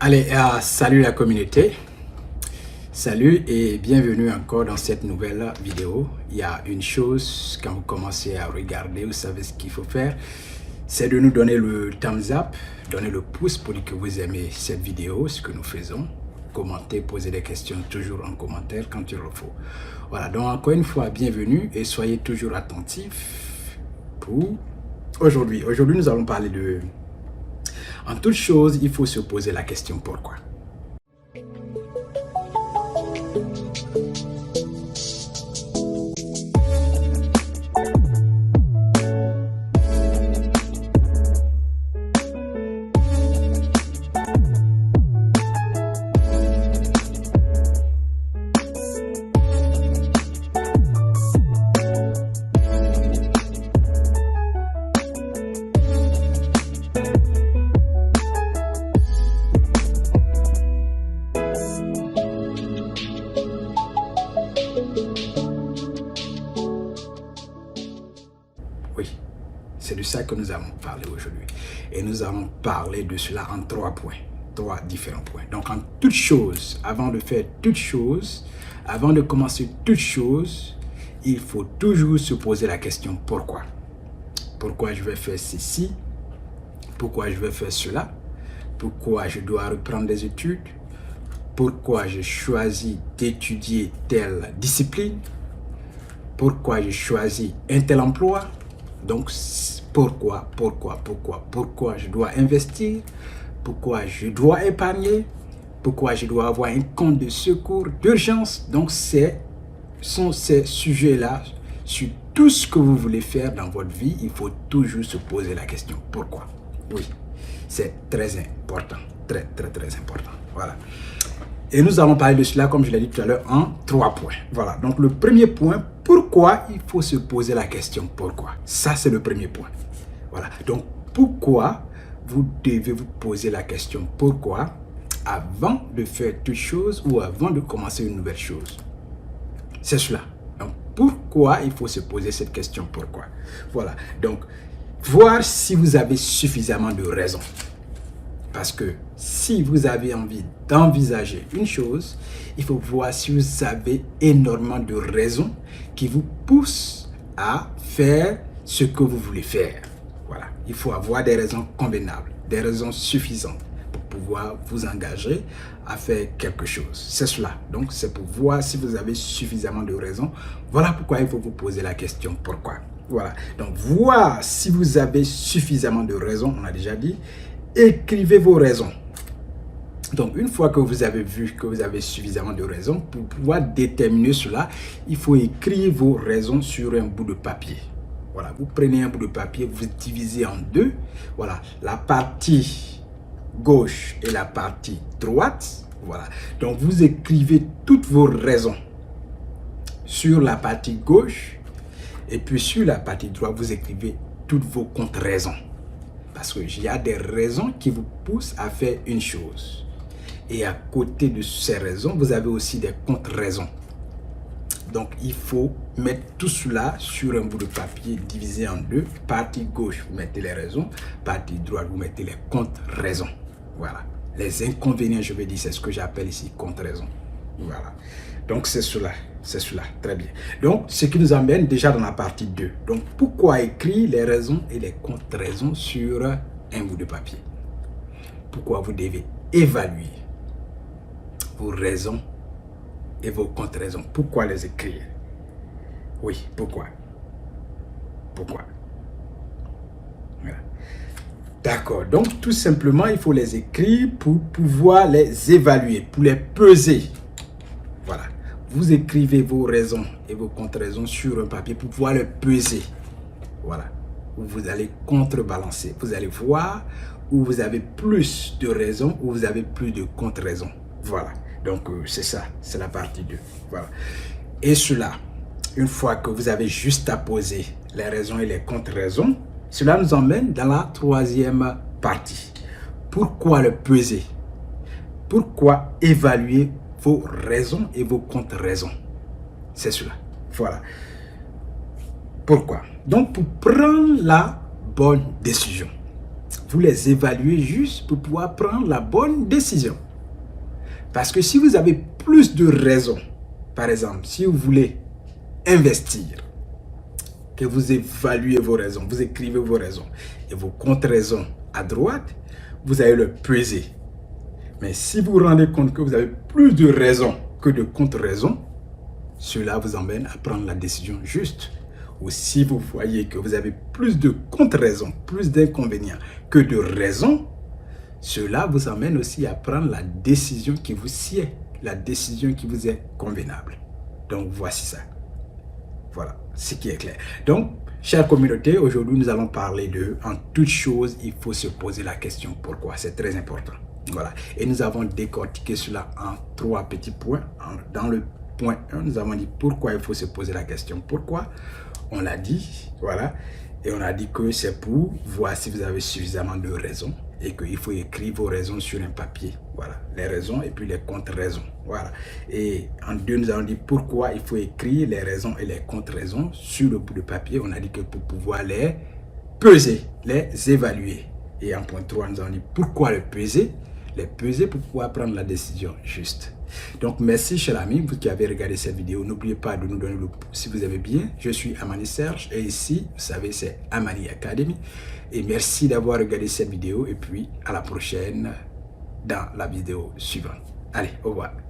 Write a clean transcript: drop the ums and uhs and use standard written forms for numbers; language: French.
Allez, salut la communauté. Salut et bienvenue encore dans cette nouvelle vidéo. Il y a une chose, quand vous commencez à regarder, vous savez ce qu'il faut faire. C'est de nous donner le thumbs up, donner le pouce pour dire que vous aimez cette vidéo, ce que nous faisons. Commentez, posez des questions toujours en commentaire quand il le faut. Voilà, donc encore une fois, bienvenue et soyez toujours attentifs pour aujourd'hui. Aujourd'hui, nous allons parler de... En toute chose, il faut se poser la question pourquoi. Oui, c'est de ça que nous allons parler aujourd'hui. Et nous allons parler de cela en 3 points, 3 différents points. Donc en toute chose, avant de faire toute chose, avant de commencer toute chose, il faut toujours se poser la question pourquoi. Pourquoi je vais faire ceci? Pourquoi je vais faire cela? Pourquoi je dois reprendre des études? Pourquoi je choisis d'étudier telle discipline? Pourquoi je choisis un tel emploi? Donc, pourquoi je dois investir? Pourquoi je dois épargner? Pourquoi je dois avoir un compte de secours, d'urgence? Donc, sont ces sujets-là. Sur tout ce que vous voulez faire dans votre vie, il faut toujours se poser la question. Pourquoi? Oui, c'est très important. Très important. Voilà. Et nous allons parler de cela, comme je l'ai dit tout à l'heure, en 3 points. Voilà. Donc, le premier point, pourquoi il faut se poser la question pourquoi? Ça, c'est le premier point. Voilà. Donc, pourquoi vous devez vous poser la question pourquoi avant de faire toute chose ou avant de commencer une nouvelle chose? C'est cela. Donc, pourquoi il faut se poser cette question pourquoi? Voilà. Donc, voir si vous avez suffisamment de raisons. Parce que si vous avez envie d'envisager une chose, il faut voir si vous avez énormément de raisons qui vous poussent à faire ce que vous voulez faire. Voilà. Il faut avoir des raisons convenables, des raisons suffisantes pour pouvoir vous engager à faire quelque chose. C'est cela. Donc, c'est pour voir si vous avez suffisamment de raisons. Voilà pourquoi il faut vous poser la question pourquoi. Voilà. Donc, voir si vous avez suffisamment de raisons, on a déjà dit. Écrivez vos raisons. Donc, une fois que vous avez vu que vous avez suffisamment de raisons, pour pouvoir déterminer cela, il faut écrire vos raisons sur un bout de papier. Voilà, vous prenez un bout de papier, vous divisez en deux. Voilà, la partie gauche et la partie droite. Voilà, donc vous écrivez toutes vos raisons sur la partie gauche et puis sur la partie droite, vous écrivez toutes vos contre-raisons. Parce qu'il y a des raisons qui vous poussent à faire une chose. Et à côté de ces raisons, vous avez aussi des contre-raisons. Donc, il faut mettre tout cela sur un bout de papier divisé en deux. Partie gauche, vous mettez les raisons. Partie droite, vous mettez les contre-raisons. Voilà. Les inconvénients, je vais dire, c'est ce que j'appelle ici contre-raisons. Voilà. Donc, c'est cela. C'est cela. Très bien. Donc, ce qui nous amène déjà dans la partie 2. Donc, pourquoi écrire les raisons et les contre-raisons sur un bout de papier? Pourquoi vous devez évaluer vos raisons et vos contre-raisons? Pourquoi les écrire? Oui, pourquoi? Pourquoi? Voilà. D'accord. Donc, tout simplement, il faut les écrire pour pouvoir les évaluer, pour les peser. Voilà. Vous écrivez vos raisons et vos contre-raisons sur un papier pour pouvoir les peser. Voilà. Vous allez contrebalancer. Vous allez voir où vous avez plus de raisons, où vous avez plus de contre-raisons. Voilà. Donc, c'est ça. C'est la partie 2. Voilà. Et cela, une fois que vous avez juste à poser les raisons et les contre-raisons, cela nous emmène dans la 3e partie. Pourquoi le peser? Pourquoi évaluer vos raisons et vos contre-raisons? C'est cela. Voilà. Pourquoi? Donc, pour prendre la bonne décision. vous les évaluez juste pour pouvoir prendre la bonne décision. Parce que si vous avez plus de raisons, par exemple, si vous voulez investir, que vous évaluez vos raisons, vous écrivez vos raisons et vos contre-raisons à droite, vous allez le peser. Mais si vous vous rendez compte que vous avez plus de raisons que de contre-raisons, cela vous emmène à prendre la décision juste. Ou si vous voyez que vous avez plus de contre-raisons, plus d'inconvénients que de raisons, cela vous emmène aussi à prendre la décision qui vous sied, la décision qui vous est convenable. Donc voici ça. Voilà, ce qui est clair. Donc, chère communauté, aujourd'hui nous allons parler de, en toute chose, il faut se poser la question pourquoi. C'est très important. Voilà. Et nous avons décortiqué cela en 3 petits points. Dans le point 1, nous avons dit pourquoi il faut se poser la question pourquoi. On l'a dit, voilà. Et on a dit que c'est pour voir si vous avez suffisamment de raisons et qu'il faut écrire vos raisons sur un papier. Voilà, les raisons et puis les contre-raisons. Voilà. Et en 2, nous avons dit pourquoi il faut écrire les raisons et les contre-raisons sur le bout de papier. On a dit que pour pouvoir les peser, les évaluer. Et en point 3, nous avons dit pourquoi les peser pour pouvoir prendre la décision juste. Donc merci chers amis, vous qui avez regardé cette vidéo, n'oubliez pas de nous donner le pouce si vous aimez bien. Je suis Amani Serge et ici, vous savez, c'est Amani Academy. Et merci d'avoir regardé cette vidéo et puis à la prochaine dans la vidéo suivante. Allez, au revoir.